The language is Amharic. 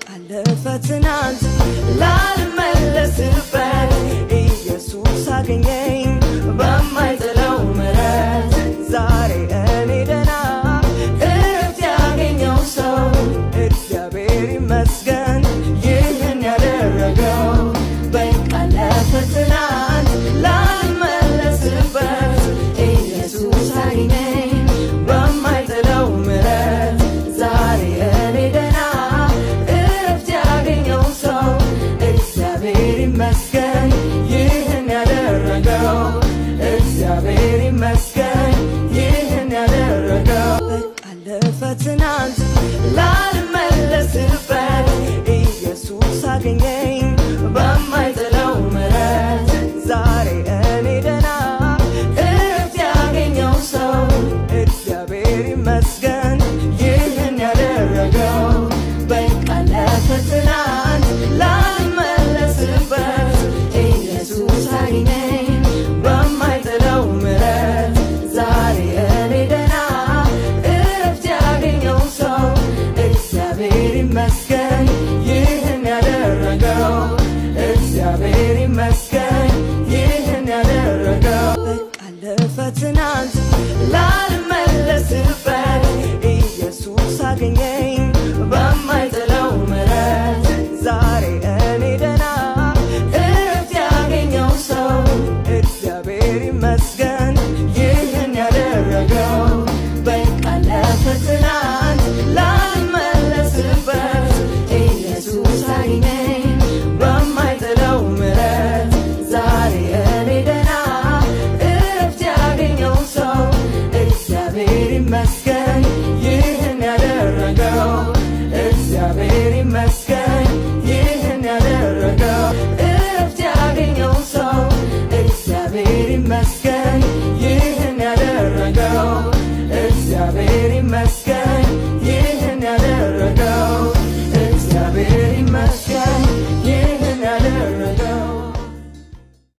አለፈ ትናንት ላልመለስበት ኢየሱስ አገኘኝ በማይጥለው ምሕረት ዛሬ እኔ ደህና እረፍት ያገኘው ሰው እግዚአብሔር ይመስገን ይህን ያደረገው በቃ አለፈ ትናንት ላልመለስበት ኢየሱስ አገኘኝ በማይጥለው ምሕረት ዛሬ እኔ ደህና ይመስገን ይህን ያደረገው እግዚአብሔር ይመስገን ይህን ያደረገው በቃ አለፈ ትናንት ላልመለስበት ኢየሱስ አገኘኝ በማይጥለው ምሕረት ዛሬ እኔ ደህና እረፍት ያገኘው ሰው እግዚአብሔር ይመስገን ይህን ያደረገው በቃ አለፈ ትናንት ኢየሱስ አገኘኝ በማይጥለው ምሕረት ዛሬ እኔ ደህና እረፍት ያገኘው ሰው እግዚአብሔር ይመስገን ይህን ያደረገው እግዚአብሔር ይመስገን ይህን ያደረገው በቃ አለፈ ትናንት ላልመለስበት ኢየሱስ አገኘኝ በማይጥለው ምሕረት ዛሬ እኔ ደህና እግዚአብሔር ይመስገን ይህን ያደረገው በቃ አለፈ ትናንት ላልመለስበት ኢየሱስ አገኘኝ በማይጥለው ምሕረት ዛሬ እኔ ደህና እረፍት ያገኘው ሰው እግዚአብሔር ይመስገን ይህን ያደረገው እግዚአብሔር ይመስገን